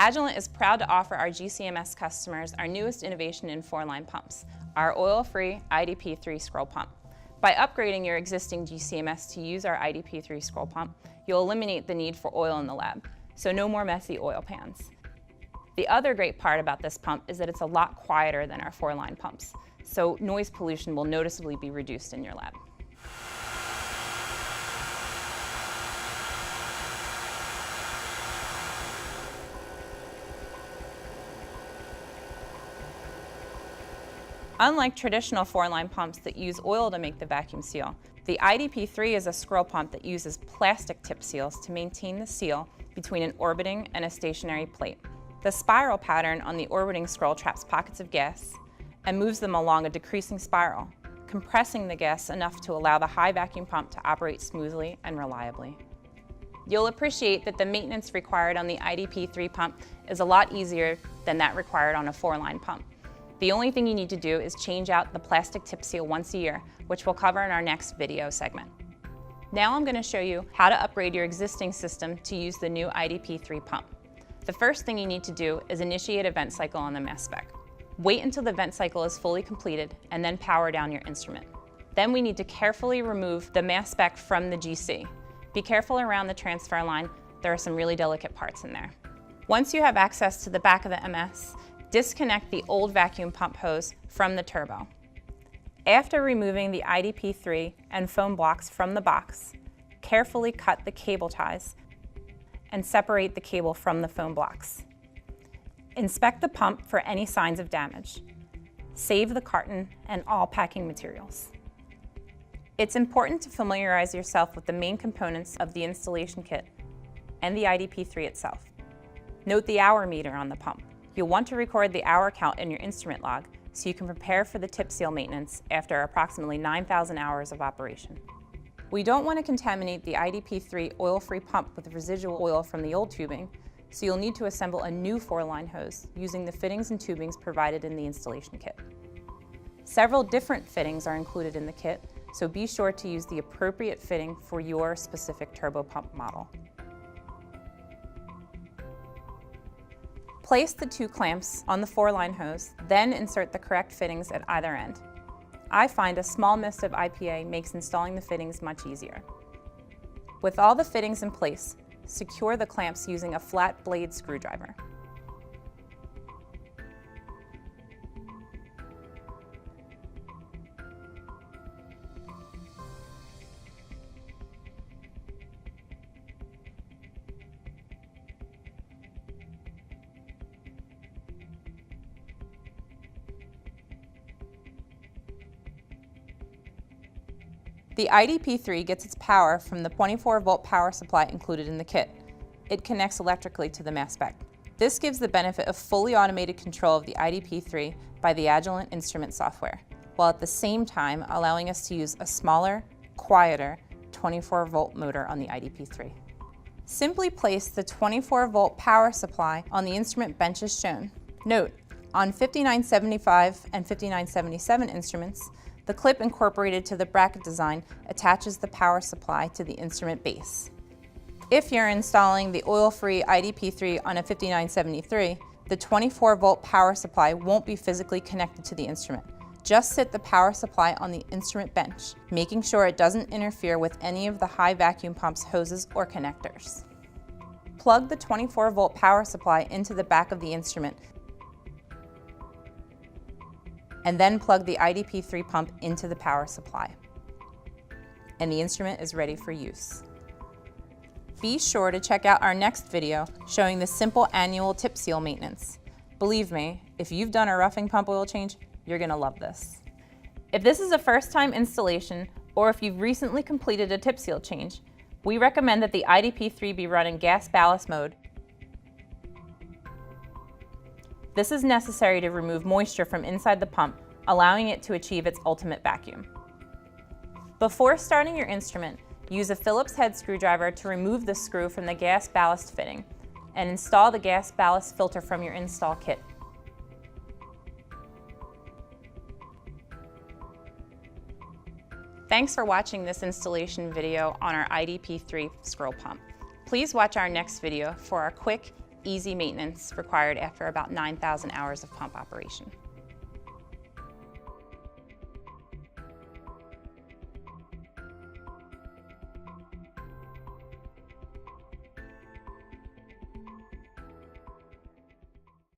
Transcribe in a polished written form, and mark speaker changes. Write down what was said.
Speaker 1: Agilent is proud to offer our GCMS customers our newest innovation in 4-line pumps, our oil-free IDP3 scroll pump. By upgrading your existing GCMS to use our IDP3 scroll pump, you'll eliminate the need for oil in the lab, so no more messy oil pans. The other great part about this pump is that it's a lot quieter than our 4-line pumps, so noise pollution will noticeably be reduced in your lab. Unlike traditional 4-line pumps that use oil to make the vacuum seal, the IDP3 is a scroll pump that uses plastic tip seals to maintain the seal between an orbiting and a stationary plate. The spiral pattern on the orbiting scroll traps pockets of gas and moves them along a decreasing spiral, compressing the gas enough to allow the high vacuum pump to operate smoothly and reliably. You'll appreciate that the maintenance required on the IDP3 pump is a lot easier than that required on a 4-line pump. The only thing you need to do is change out the plastic tip seal once a year, which we'll cover in our next video segment. Now I'm going to show you how to upgrade your existing system to use the new IDP3 pump. The first thing you need to do is initiate a vent cycle on the mass spec. Wait until the vent cycle is fully completed and then power down your instrument. Then we need to carefully remove the mass spec from the GC. Be careful around the transfer line, there are some really delicate parts in there. Once you have access to the back of the MS, disconnect the old vacuum pump hose from the turbo. After removing the IDP3 and foam blocks from the box, carefully cut the cable ties and separate the cable from the foam blocks. Inspect the pump for any signs of damage. Save the carton and all packing materials. It's important to familiarize yourself with the main components of the installation kit and the IDP3 itself. Note the hour meter on the pump. You'll want to record the hour count in your instrument log so you can prepare for the tip seal maintenance after approximately 9,000 hours of operation. We don't want to contaminate the IDP3 oil-free pump with residual oil from the old tubing, so you'll need to assemble a new 4-line hose using the fittings and tubings provided in the installation kit. Several different fittings are included in the kit, so be sure to use the appropriate fitting for your specific turbo pump model. Place the 2 clamps on the 4-line hose, then insert the correct fittings at either end. I find a small mist of IPA makes installing the fittings much easier. With all the fittings in place, secure the clamps using a flat blade screwdriver. The IDP3 gets its power from the 24-volt power supply included in the kit. It connects electrically to the mass spec. This gives the benefit of fully automated control of the IDP3 by the Agilent instrument software, while at the same time allowing us to use a smaller, quieter 24-volt motor on the IDP3. Simply place the 24-volt power supply on the instrument bench as shown. Note, on 5975 and 5977 instruments, the clip incorporated to the bracket design attaches the power supply to the instrument base. If you're installing the oil-free IDP3 on a 5973, the 24-volt power supply won't be physically connected to the instrument. Just sit the power supply on the instrument bench, making sure it doesn't interfere with any of the high vacuum pump's hoses or connectors. Plug the 24-volt power supply into the back of the instrument and then plug the IDP3 pump into the power supply. And the instrument is ready for use. Be sure to check out our next video showing the simple annual tip seal maintenance. Believe me, if you've done a roughing pump oil change, you're gonna love this. If this is a first-time installation, or if you've recently completed a tip seal change, we recommend that the IDP3 be run in gas ballast mode. This is necessary to remove moisture from inside the pump, allowing it to achieve its ultimate vacuum. Before starting your instrument, use a Phillips head screwdriver to remove the screw from the gas ballast fitting and install the gas ballast filter from your install kit. Thanks for watching this installation video on our IDP3 scroll pump. Please watch our next video for our quick, easy maintenance required after about 9,000 hours of pump operation.